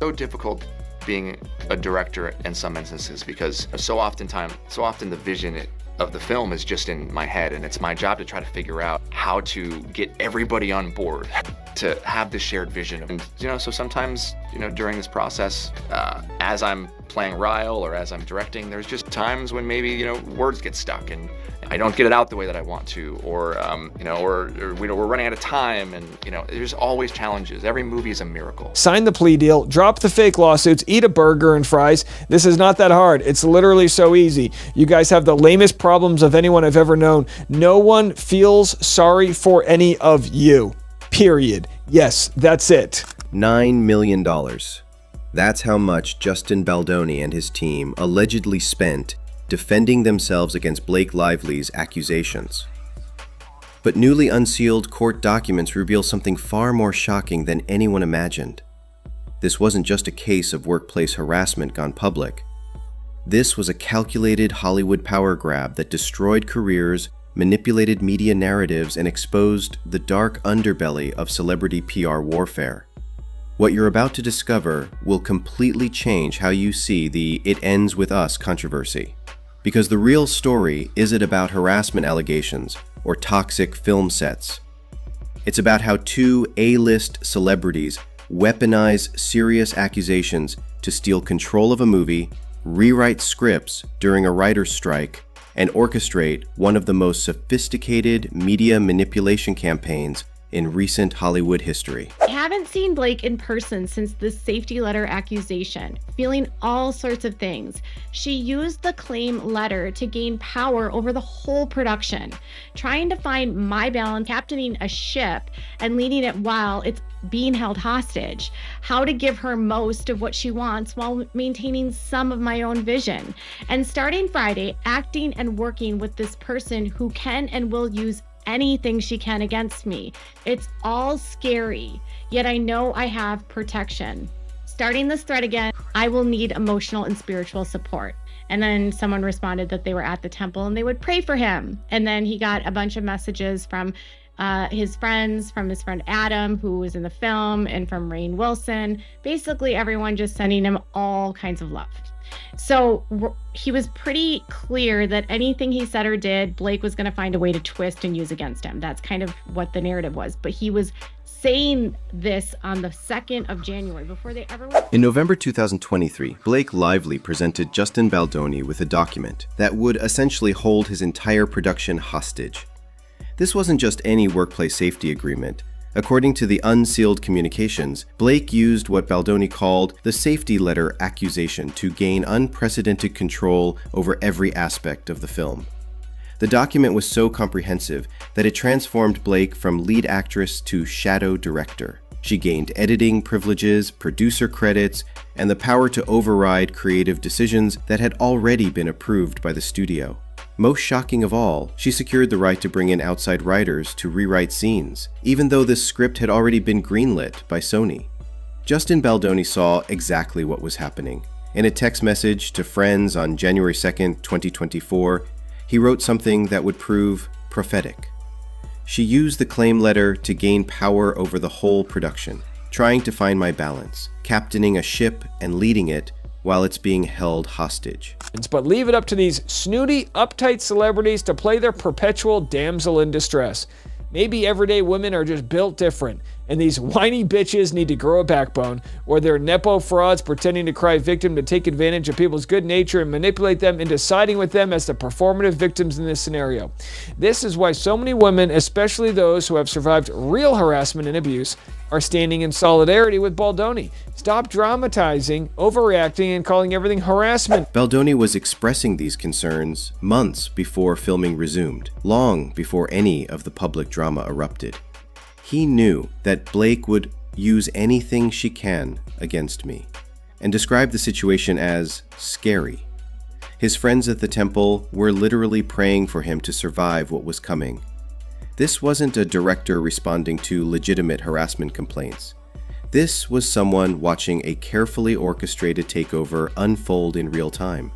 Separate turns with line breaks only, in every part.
So difficult being a director in some instances because so often the vision of the film is just in my head, and it's my job to try to figure out how to get everybody on board to have this shared vision. And so sometimes during this process, as I'm playing Ryle or as I'm directing, there's just times when maybe words get stuck and I don't get it out the way that I want to, or we're running out of time, and there's always challenges. Every movie is a miracle.
Sign the plea deal, drop the fake lawsuits, eat a burger and fries. This is not that hard. It's literally so easy. You guys have the lamest problems of anyone I've ever known. No one feels sorry for any of you. Period. Yes, that's it.
$9 million. That's how much Justin Baldoni and his team allegedly spent defending themselves against Blake Lively's accusations. But newly unsealed court documents reveal something far more shocking than anyone imagined. This wasn't just a case of workplace harassment gone public. This was a calculated Hollywood power grab that destroyed careers, manipulated media narratives, and exposed the dark underbelly of celebrity PR warfare. What you're about to discover will completely change how you see the "it ends with us" controversy. Because the real story isn't about harassment allegations or toxic film sets. It's about how two A-list celebrities weaponize serious accusations to steal control of a movie, rewrite scripts during a writer's strike, and orchestrate one of the most sophisticated media manipulation campaigns in recent Hollywood history.
I haven't seen Blake in person since this safety letter accusation, feeling all sorts of things. She used the claim letter to gain power over the whole production, trying to find my balance, captaining a ship and leading it while it's being held hostage, how to give her most of what she wants while maintaining some of my own vision. And starting Friday, acting and working with this person who can and will use anything she can against me. It's all scary, yet I know I have protection. Starting this thread again, I will need emotional and spiritual support. And then someone responded that they were at the temple and they would pray for him. And then he got a bunch of messages from his friends, from his friend Adam, who was in the film, and from Rainn Wilson. Basically everyone just sending him all kinds of love. So he was pretty clear that anything he said or did, Blake was going to find a way to twist and use against him. That's kind of what the narrative was. But he was saying this on the 2nd of January before they ever went.
In November 2023, Blake Lively presented Justin Baldoni with a document that would essentially hold his entire production hostage. This wasn't just any workplace safety agreement. According to the Unsealed communications, Blake used what Baldoni called the safety letter accusation to gain unprecedented control over every aspect of the film. The document was so comprehensive that it transformed Blake from lead actress to shadow director. She gained editing privileges, producer credits, and the power to override creative decisions that had already been approved by the studio. Most shocking of all, she secured the right to bring in outside writers to rewrite scenes, even though this script had already been greenlit by Sony. Justin Baldoni saw exactly what was happening. In a text message to friends on January 2nd, 2024, he wrote something that would prove prophetic. She used the claim letter to gain power over the whole production, trying to find my balance, captaining a ship and leading it while it's being held hostage.
But leave it up to these snooty, uptight celebrities to play their perpetual damsel in distress. Maybe everyday women are just built different, and these whiny bitches need to grow a backbone, or they're nepo frauds pretending to cry victim to take advantage of people's good nature and manipulate them into siding with them as the performative victims in this scenario. This is why so many women, especially those who have survived real harassment and abuse, are standing in solidarity with Baldoni. Stop dramatizing, overreacting, and calling everything harassment.
Baldoni was expressing these concerns months before filming resumed, long before any of the public drama erupted. He knew that Blake would use anything she can against me, and described the situation as scary. His friends at the temple were literally praying for him to survive what was coming. This wasn't a director responding to legitimate harassment complaints. This was someone watching a carefully orchestrated takeover unfold in real time.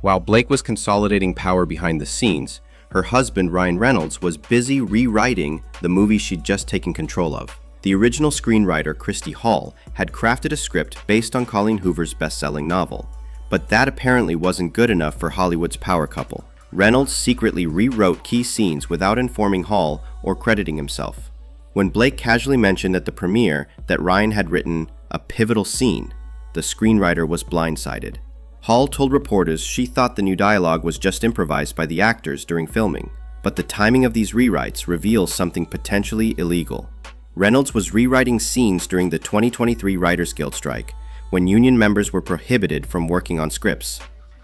While Blake was consolidating power behind the scenes, her husband Ryan Reynolds was busy rewriting the movie she'd just taken control of. The original screenwriter, Christy Hall, had crafted a script based on Colleen Hoover's best-selling novel. But that apparently wasn't good enough for Hollywood's power couple. Reynolds secretly rewrote key scenes without informing Hall or crediting himself. When Blake casually mentioned at the premiere that Ryan had written a pivotal scene, the screenwriter was blindsided. Hall told reporters she thought the new dialogue was just improvised by the actors during filming, but the timing of these rewrites reveals something potentially illegal. Reynolds was rewriting scenes during the 2023 Writers Guild strike, when union members were prohibited from working on scripts.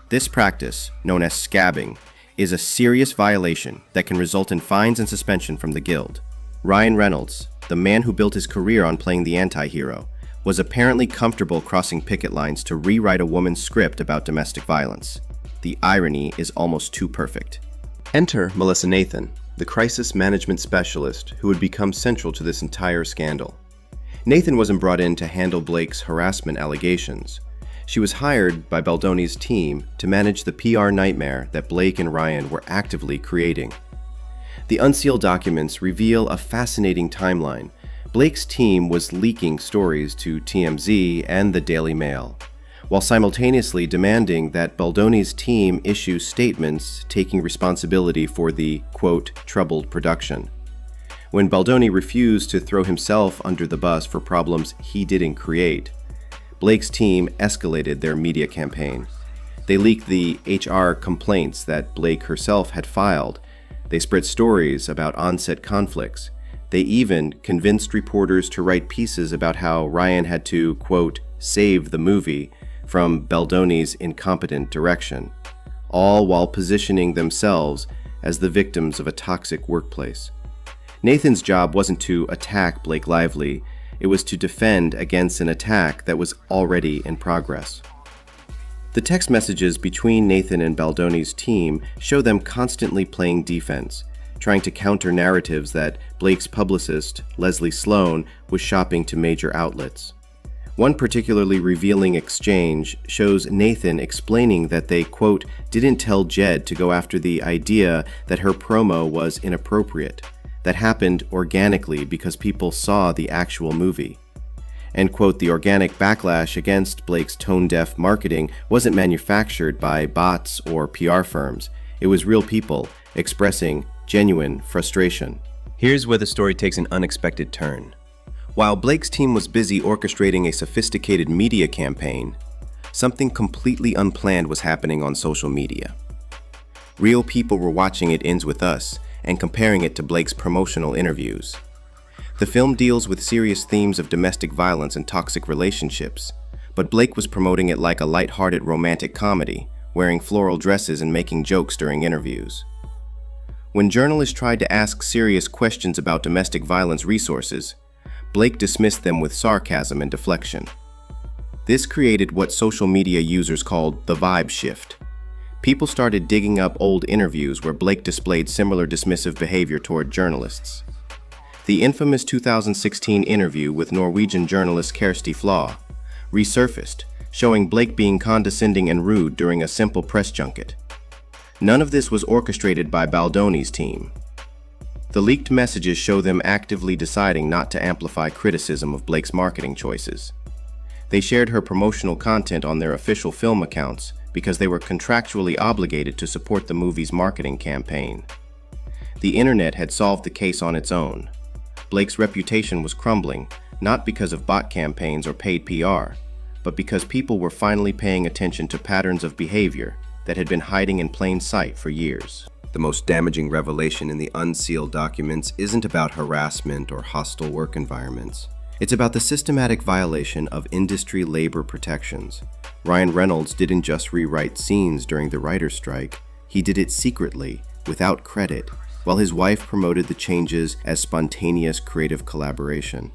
This practice, known as scabbing, is a serious violation that can result in fines and suspension from the Guild. Ryan Reynolds, the man who built his career on playing the anti-hero, was apparently comfortable crossing picket lines to rewrite a woman's script about domestic violence. The irony is almost too perfect. Enter Melissa Nathan, the crisis management specialist who would become central to this entire scandal. Nathan wasn't brought in to handle Blake's harassment allegations. She was hired by Baldoni's team to manage the PR nightmare that Blake and Ryan were actively creating. The Unsealed documents reveal a fascinating timeline. Blake's team was leaking stories to TMZ and the Daily Mail, while simultaneously demanding that Baldoni's team issue statements taking responsibility for the, quote, troubled production. When Baldoni refused to throw himself under the bus for problems he didn't create, Blake's team escalated their media campaign. They leaked the HR complaints that Blake herself had filed. They spread stories about on-set conflicts. They even convinced reporters to write pieces about how Ryan had to, quote, save the movie from Baldoni's incompetent direction, all while positioning themselves as the victims of a toxic workplace. Nathan's job wasn't to attack Blake Lively, it was to defend against an attack that was already in progress. The text messages between Nathan and Baldoni's team show them constantly playing defense, trying to counter narratives that Blake's publicist, Leslie Sloan, was shopping to major outlets. One particularly revealing exchange shows Nathan explaining that they, quote, didn't tell Jed to go after the idea that her promo was inappropriate. That happened organically because people saw the actual movie. And, quote, the organic backlash against Blake's tone-deaf marketing wasn't manufactured by bots or PR firms. It was real people expressing genuine frustration. Here's where the story takes an unexpected turn. While Blake's team was busy orchestrating a sophisticated media campaign, something completely unplanned was happening on social media. Real people were watching It Ends With Us and comparing it to Blake's promotional interviews. The film deals with serious themes of domestic violence and toxic relationships, but Blake was promoting it like a lighthearted romantic comedy, wearing floral dresses and making jokes during interviews. When journalists tried to ask serious questions about domestic violence resources, Blake dismissed them with sarcasm and deflection. This created what social media users called the vibe shift. People started digging up old interviews where Blake displayed similar dismissive behavior toward journalists. The infamous 2016 interview with Norwegian journalist Kjersti Flaa resurfaced, showing Blake being condescending and rude during a simple press junket. None of this was orchestrated by Baldoni's team. The leaked messages show them actively deciding not to amplify criticism of Blake's marketing choices. They shared her promotional content on their official film accounts because they were contractually obligated to support the movie's marketing campaign. The internet had solved the case on its own. Blake's reputation was crumbling, not because of bot campaigns or paid PR, but because people were finally paying attention to patterns of behavior that had been hiding in plain sight for years. The most damaging revelation in the Unsealed documents isn't about harassment or hostile work environments. It's about the systematic violation of industry labor protections. Ryan Reynolds didn't just rewrite scenes during the writer's strike, he did it secretly, without credit, while his wife promoted the changes as spontaneous creative collaboration.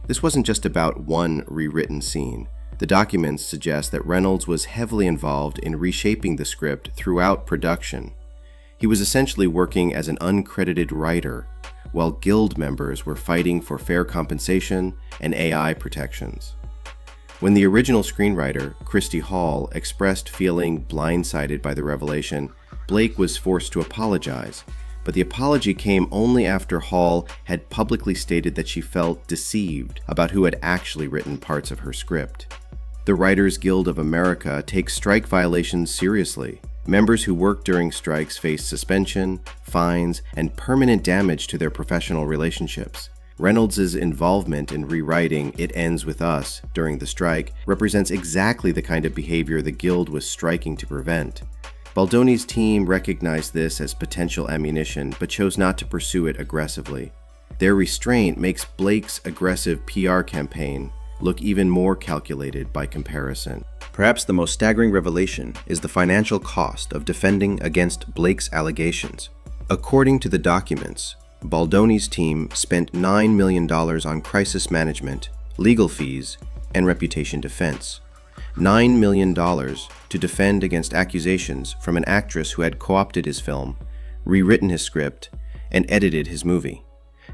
This wasn't just about one rewritten scene. The documents suggest that Reynolds was heavily involved in reshaping the script throughout production. He was essentially working as an uncredited writer, while guild members were fighting for fair compensation and AI protections. When the original screenwriter, Christy Hall, expressed feeling blindsided by the revelation, Blake was forced to apologize, But the apology came only after Hall had publicly stated that she felt deceived about who had actually written parts of her script. The Writers Guild of America takes strike violations seriously. Members who work during strikes face suspension, fines, and permanent damage to their professional relationships. Reynolds' involvement in rewriting It Ends With Us during the strike represents exactly the kind of behavior the Guild was striking to prevent. Baldoni's team recognized this as potential ammunition but chose not to pursue it aggressively. Their restraint makes Blake's aggressive PR campaign look even more calculated by comparison. Perhaps the most staggering revelation is the financial cost of defending against Blake's allegations. According to the documents, Baldoni's team spent $9 million on crisis management, legal fees, and reputation defense. $9 million to defend against accusations from an actress who had co-opted his film, rewritten his script, and edited his movie.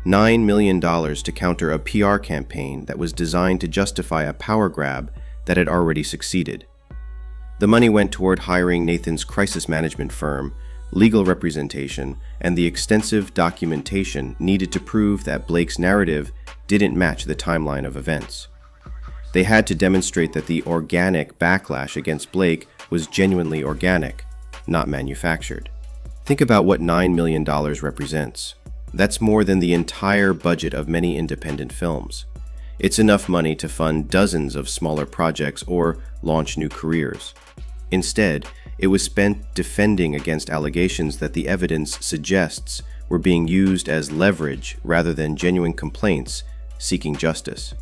$9 million to counter a PR campaign that was designed to justify a power grab that had already succeeded. The money went toward hiring Nathan's crisis management firm, legal representation, and the extensive documentation needed to prove that Blake's narrative didn't match the timeline of events. They had to demonstrate that the organic backlash against Blake was genuinely organic, not manufactured. Think about what $9 million represents. That's more than the entire budget of many independent films. It's enough money to fund dozens of smaller projects or launch new careers. Instead, it was spent defending against allegations that the evidence suggests were being used as leverage rather than genuine complaints seeking justice.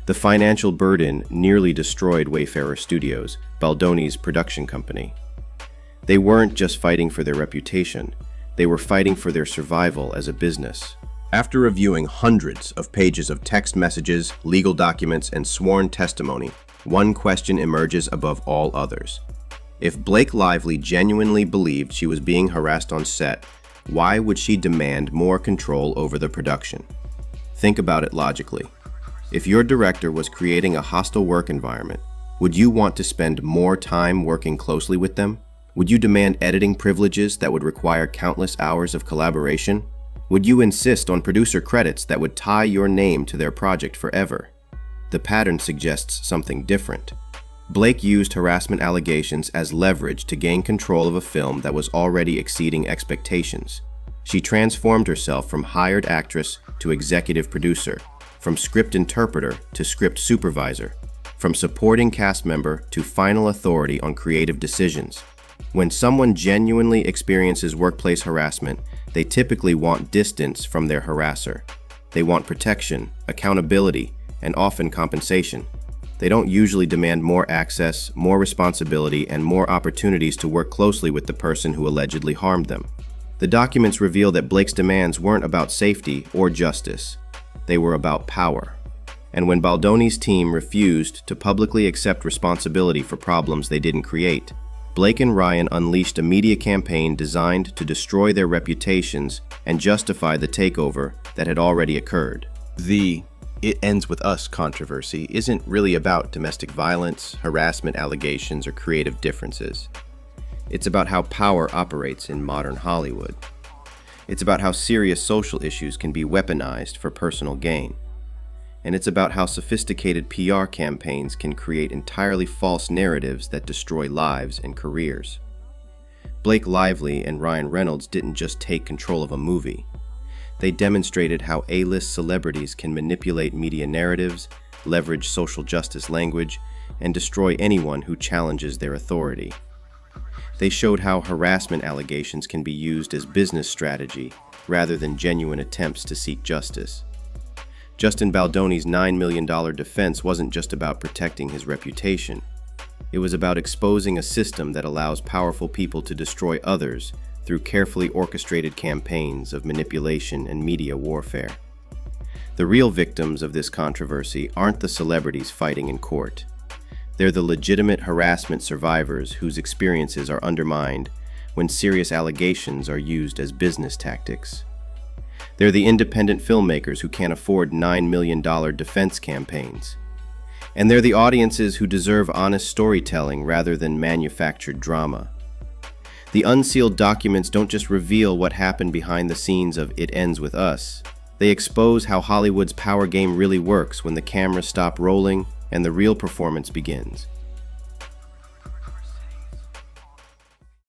The financial burden nearly destroyed Wayfarer Studios, Baldoni's production company. They weren't just fighting for their reputation, they were fighting for their survival as a business. After reviewing hundreds of pages of text messages, legal documents, and sworn testimony, one question emerges above all others. If Blake Lively genuinely believed she was being harassed on set, why would she demand more control over the production? Think about it logically. If your director was creating a hostile work environment, would you want to spend more time working closely with them? Would you demand editing privileges that would require countless hours of collaboration? Would you insist on producer credits that would tie your name to their project forever? The pattern suggests something different. Blake used harassment allegations as leverage to gain control of a film that was already exceeding expectations. She transformed herself from hired actress to executive producer, from script interpreter to script supervisor, from supporting cast member to final authority on creative decisions. When someone genuinely experiences workplace harassment, they typically want distance from their harasser. They want protection, accountability, and often compensation. They don't usually demand more access, more responsibility, and more opportunities to work closely with the person who allegedly harmed them. The documents reveal that Blake's demands weren't about safety or justice. They were about power. And when Baldoni's team refused to publicly accept responsibility for problems they didn't create, Blake and Ryan unleashed a media campaign designed to destroy their reputations and justify the takeover that had already occurred. The It Ends With Us controversy isn't really about domestic violence, harassment allegations, or creative differences. It's about how power operates in modern Hollywood. It's about how serious social issues can be weaponized for personal gain. And it's about how sophisticated PR campaigns can create entirely false narratives that destroy lives and careers. Blake Lively and Ryan Reynolds didn't just take control of a movie. They demonstrated how A-list celebrities can manipulate media narratives, leverage social justice language, and destroy anyone who challenges their authority. They showed how harassment allegations can be used as business strategy rather than genuine attempts to seek justice. Justin Baldoni's $9 million defense wasn't just about protecting his reputation. It was about exposing a system that allows powerful people to destroy others through carefully orchestrated campaigns of manipulation and media warfare. The real victims of this controversy aren't the celebrities fighting in court. They're the legitimate harassment survivors whose experiences are undermined when serious allegations are used as business tactics. They're the independent filmmakers who can't afford $9 million defense campaigns. And they're the audiences who deserve honest storytelling rather than manufactured drama. The unsealed documents don't just reveal what happened behind the scenes of It Ends With Us. They expose how Hollywood's power game really works when the cameras stop rolling and the real performance begins.